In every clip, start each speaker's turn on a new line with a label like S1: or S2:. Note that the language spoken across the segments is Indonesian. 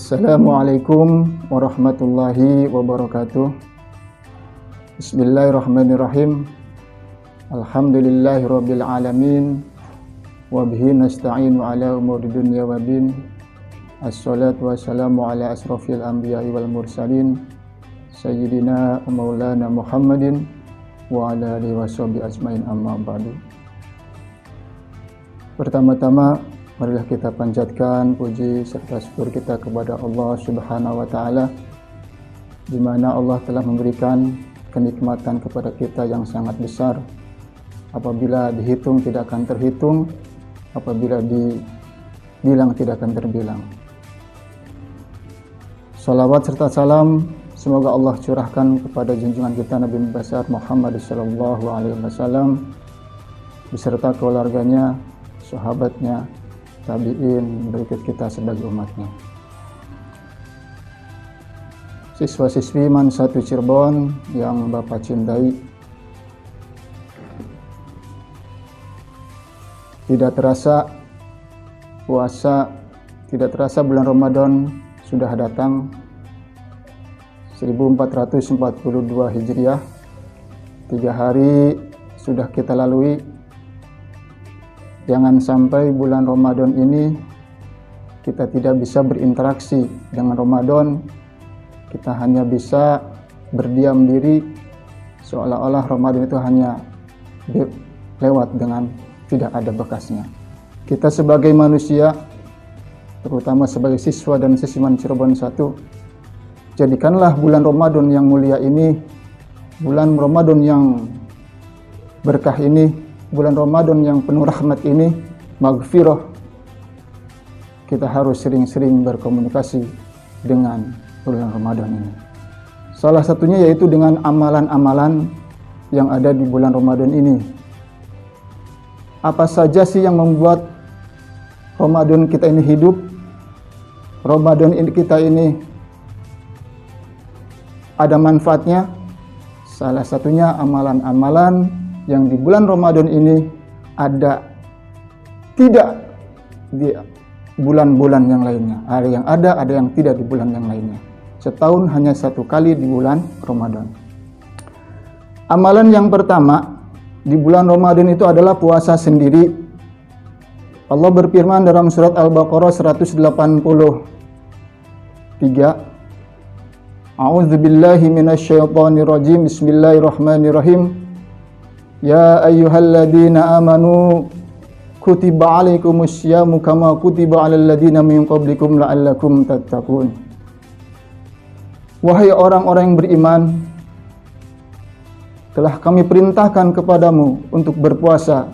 S1: Assalamualaikum warahmatullahi wabarakatuh. Bismillahirrahmanirrahim. Alhamdulillahirabbil alamin. Wa bihi nasta'inu ala umuri dunya waddin. Assalatu wassalamu ala asrofil anbiya'i wal mursalin sayyidina wa maulana Muhammadin wa ala alihi washabihi ajmain, amma ba'du. Pertama-tama marilah kita panjatkan puji serta syukur kita kepada Allah Subhanahu wa taala, di mana Allah telah memberikan kenikmatan kepada kita yang sangat besar. Apabila dihitung tidak akan terhitung, apabila dibilang tidak akan terbilang. Salawat serta salam semoga Allah curahkan kepada junjungan kita Nabi besar Muhammad sallallahu alaihi wasallam beserta keluarganya, sahabatnya, tabi'in, berikut kita sebagai umatnya. Siswa-siswi MAN 1 Cirebon yang Bapak cintai, tidak terasa puasa, tidak terasa bulan Ramadan sudah datang. 1442 Hijriah, 3 hari sudah kita lalui. Jangan sampai bulan Ramadan ini kita tidak bisa berinteraksi dengan Ramadan. Kita hanya bisa berdiam diri, seolah-olah Ramadan itu hanya lewat dengan tidak ada bekasnya. Kita sebagai manusia, terutama sebagai siswa dan siswi MAN Cirebon 1, jadikanlah bulan Ramadan yang mulia ini, bulan Ramadan yang berkah ini, bulan Ramadan yang penuh rahmat ini, maghfirah. Kita harus sering-sering berkomunikasi dengan bulan Ramadan ini. Salah satunya yaitu dengan amalan-amalan yang ada di bulan Ramadan ini. Apa saja sih yang membuat Ramadan kita ini hidup? Ramadan kita ini ada manfaatnya. Salah satunya amalan-amalan yang di bulan Ramadan ini ada, tidak di bulan-bulan yang lainnya. Ada yang ada yang tidak di bulan yang lainnya. Setahun hanya 1 kali di bulan Ramadan. Amalan yang pertama di bulan Ramadan itu adalah puasa sendiri. Allah berfirman dalam surat Al-Baqarah 183, A'udzubillahi minasyaitonirrajim. Bismillahirrahmanirrahim. Ya ayyuhalladzina amanu kutiba alaikumusyamu kama kutiba alal ladzina min qablikum la'allakum tattaqun. Wahai orang-orang yang beriman, telah kami perintahkan kepadamu untuk berpuasa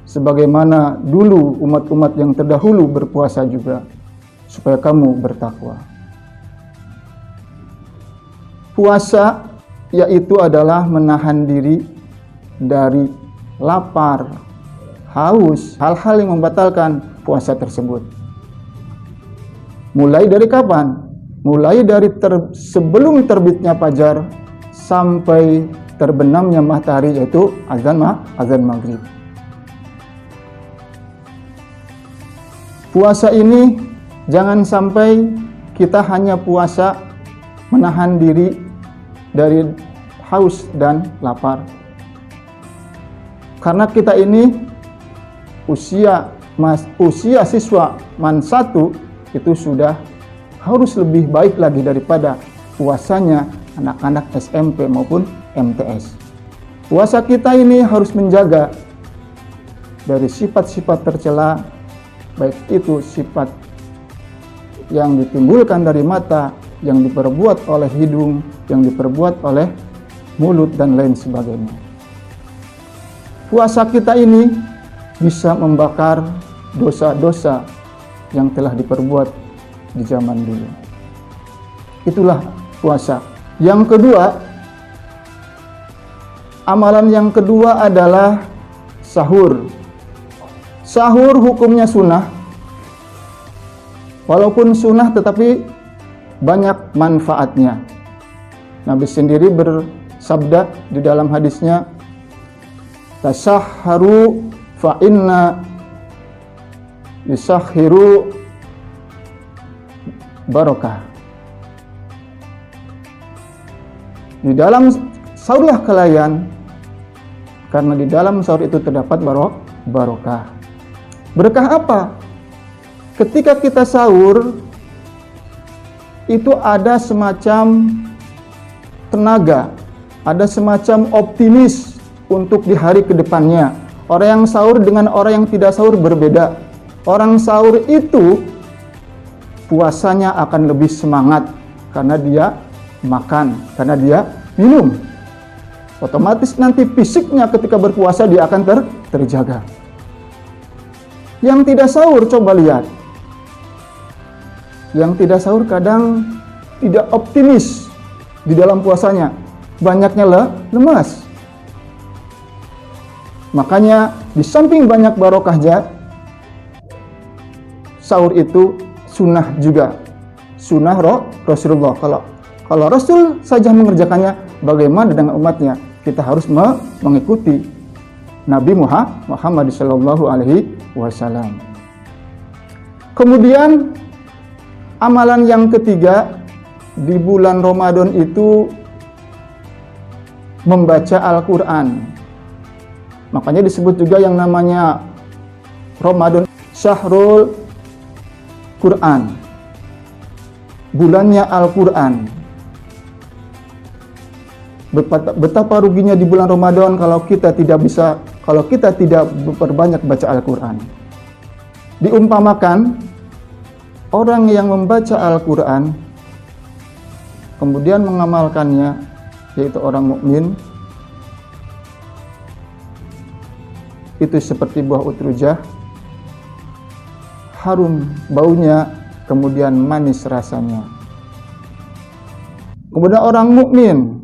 S1: sebagaimana dulu umat-umat yang terdahulu berpuasa juga, supaya kamu bertakwa. Puasa yaitu adalah menahan diri dari lapar, haus, hal-hal yang membatalkan puasa tersebut. Mulai dari kapan? Mulai dari sebelum terbitnya fajar sampai terbenamnya matahari, yaitu azan maghrib. Puasa ini jangan sampai kita hanya puasa menahan diri dari haus dan lapar. Karena kita ini usia siswa MAN 1 itu sudah harus lebih baik lagi daripada puasanya anak-anak SMP maupun MTS. Puasa kita ini harus menjaga dari sifat-sifat tercela, baik itu sifat yang ditimbulkan dari mata, yang diperbuat oleh hidung, yang diperbuat oleh mulut, dan lain sebagainya. Puasa kita ini bisa membakar dosa-dosa yang telah diperbuat di zaman dulu. Itulah puasa. Yang kedua, amalan yang kedua adalah sahur. Sahur hukumnya sunnah. Walaupun sunnah tetapi banyak manfaatnya. Nabi sendiri bersabda di dalam hadisnya, tasahharu fa inna yusahhiru barokah. Di dalam sahurlah kalian, karena di dalam sahur itu terdapat barokah. Berkah apa? Ketika kita sahur, itu ada semacam tenaga, ada semacam optimis untuk di hari kedepannya. Orang yang sahur dengan orang yang tidak sahur berbeda. Orang sahur itu puasanya akan lebih semangat karena dia makan, karena dia minum. Otomatis nanti fisiknya ketika berpuasa dia akan terjaga. Yang tidak sahur, coba lihat. Yang tidak sahur kadang tidak optimis di dalam puasanya. Banyaknya lemas. Makanya di samping banyak barokahnya, sahur itu sunnah juga. Sunnah Rasulullah. Kalau Rasul saja mengerjakannya, bagaimana dengan umatnya? Kita harus mengikuti Nabi Muhammad SAW. Kemudian amalan yang ketiga di bulan Ramadan itu membaca Al-Quran. Makanya disebut juga yang namanya Ramadan Syahrul Quran, bulannya Al-Quran. Betapa ruginya di bulan Ramadan kalau kita tidak berbanyak baca Al-Quran. Diumpamakan orang yang membaca Al-Quran kemudian mengamalkannya, yaitu orang mukmin, itu seperti buah utrujah, harum baunya, kemudian manis rasanya. Kemudian orang mukmin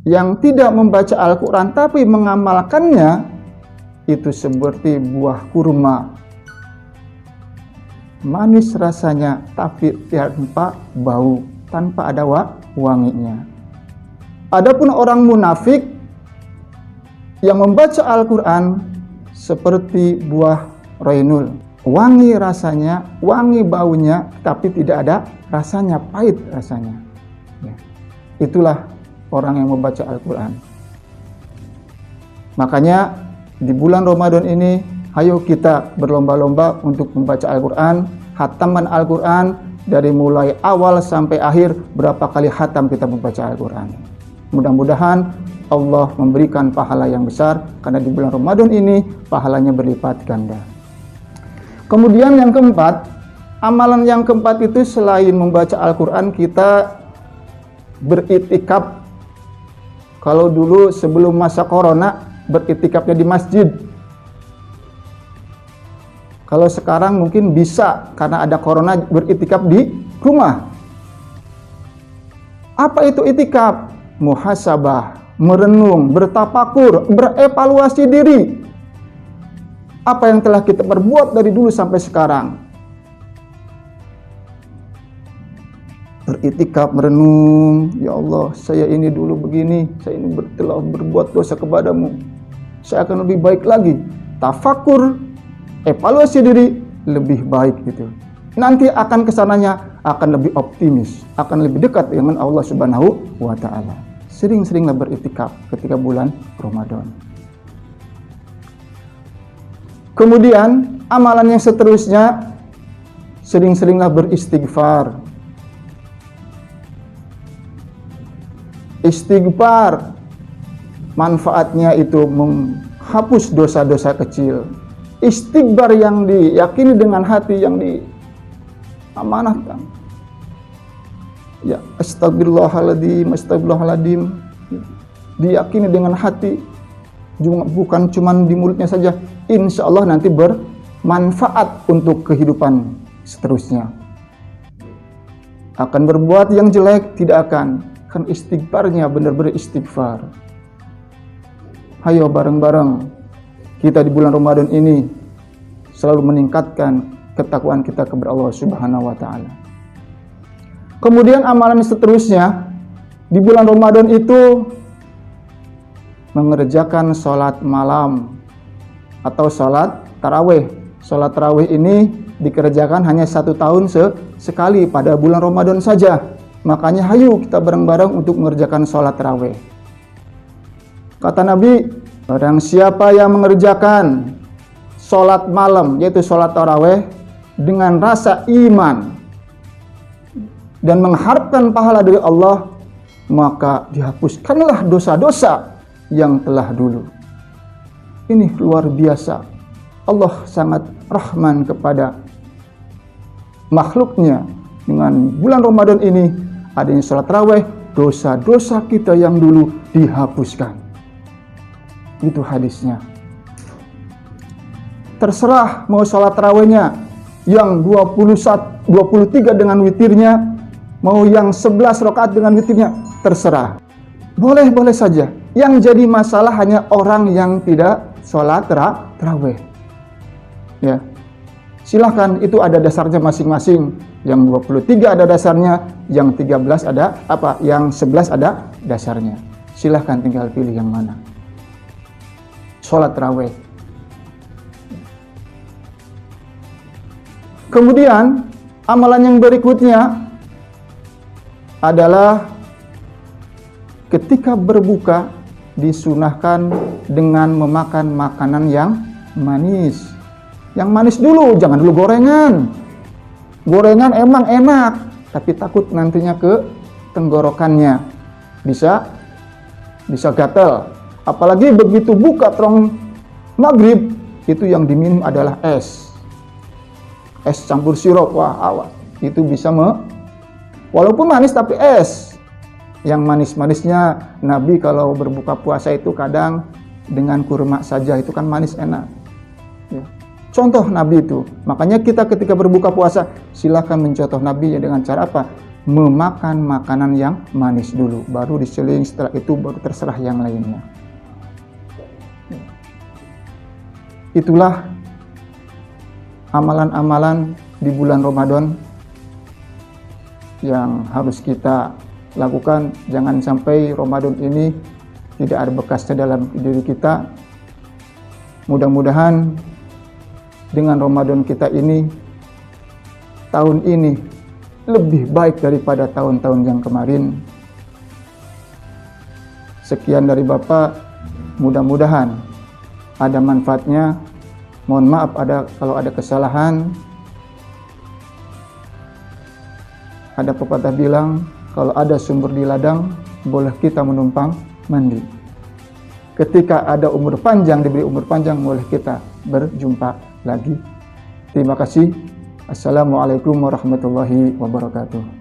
S1: yang tidak membaca Al-Quran tapi mengamalkannya, itu seperti buah kurma, manis rasanya tapi tanpa bau, tanpa ada wanginya. Adapun orang munafik yang membaca Al-Quran seperti buah rainul, wangi rasanya, wangi baunya, tapi tidak ada rasanya, pahit rasanya. Ya. Itulah orang yang membaca Al-Quran. Makanya di bulan Ramadan ini, ayo kita berlomba-lomba untuk membaca Al-Quran, khataman Al-Quran, dari mulai awal sampai akhir, berapa kali khatam kita membaca Al-Quran. Mudah-mudahan Allah memberikan pahala yang besar, karena di bulan Ramadan ini pahalanya berlipat ganda. Kemudian yang keempat, amalan yang keempat itu selain membaca Al-Quran, kita beriktikaf. Kalau dulu sebelum masa corona, beriktikafnya di masjid. Kalau sekarang mungkin bisa, karena ada corona, beriktikaf di rumah. Apa itu iktikaf? Muhasabah, merenung, bertafakur, berevaluasi diri. Apa yang telah kita perbuat dari dulu sampai sekarang. Beriktikaf, merenung, ya Allah, saya ini dulu begini, saya ini telah berbuat dosa kepadamu, saya akan lebih baik lagi. Tafakur, evaluasi diri, lebih baik gitu. Nanti akan kesananya akan lebih optimis, akan lebih dekat dengan Allah Subhanahu wa Ta'ala. Sering-seringlah beriktikaf ketika bulan Ramadan. Kemudian amalan yang seterusnya, sering-seringlah beristighfar. Istighfar manfaatnya itu menghapus dosa-dosa kecil. Istighfar yang diyakini dengan hati, yang diamanahkan. Ya, astagfirullahaladzim, diyakini dengan hati, bukan cuma di mulutnya saja. Insya Allah nanti bermanfaat untuk kehidupan seterusnya. Akan berbuat yang jelek tidak akan, kan istighfarnya benar-benar istighfar. Ayo bareng-bareng kita di bulan Ramadan ini selalu meningkatkan ketakwaan kita kepada Allah Subhanahu wa Ta'ala. Kemudian amalan seterusnya di bulan Ramadan itu mengerjakan sholat malam atau sholat tarawih. Sholat tarawih ini dikerjakan hanya 1 tahun sekali pada bulan Ramadan saja. Makanya hayu kita bareng-bareng untuk mengerjakan sholat tarawih. Kata Nabi, barang siapa yang mengerjakan sholat malam, yaitu sholat tarawih, dengan rasa iman dan mengharapkan pahala dari Allah, maka dihapuskanlah dosa-dosa yang telah dulu. Ini luar biasa. Allah sangat rahman kepada makhluknya. Dengan bulan Ramadan ini, adanya sholat tarawih, dosa-dosa kita yang dulu dihapuskan. Itu hadisnya. Terserah mau sholat tarawihnya yang 23 dengan witirnya, mau yang 11 rakaat dengan witirnya, terserah. Boleh-boleh saja. Yang jadi masalah hanya orang yang tidak sholat tarawih. Ya. Silahkan, itu ada dasarnya masing-masing. Yang 23 ada dasarnya, yang 13 ada apa? Yang 11 ada dasarnya. Silahkan tinggal pilih yang mana. Sholat tarawih. Kemudian amalan yang berikutnya adalah ketika berbuka disunahkan dengan memakan makanan yang manis. Yang manis dulu, jangan dulu gorengan. Gorengan emang enak, tapi takut nantinya ke tenggorokannya. Bisa gatal. Apalagi begitu buka terong maghrib, itu yang diminum adalah es. Es campur sirup, wah awas. Itu bisa walaupun manis tapi es. Yang manis-manisnya Nabi kalau berbuka puasa itu kadang dengan kurma saja, itu kan manis enak. Ya. Contoh Nabi itu. Makanya kita ketika berbuka puasa silakan mencontoh Nabi ya dengan cara apa? Memakan makanan yang manis dulu, baru diseling, setelah itu baru terserah yang lainnya. Itulah amalan-amalan di bulan Ramadan yang harus kita lakukan. Jangan sampai Ramadan ini tidak ada bekasnya dalam diri kita. Mudah-mudahan dengan Ramadan kita ini, tahun ini lebih baik daripada tahun-tahun yang kemarin. Sekian dari Bapak, mudah-mudahan ada manfaatnya. Mohon maaf kalau ada kesalahan. Ada pepatah bilang, kalau ada sumber di ladang, boleh kita menumpang mandi. Ketika ada umur panjang, diberi umur panjang, boleh kita berjumpa lagi. Terima kasih. Assalamualaikum warahmatullahi wabarakatuh.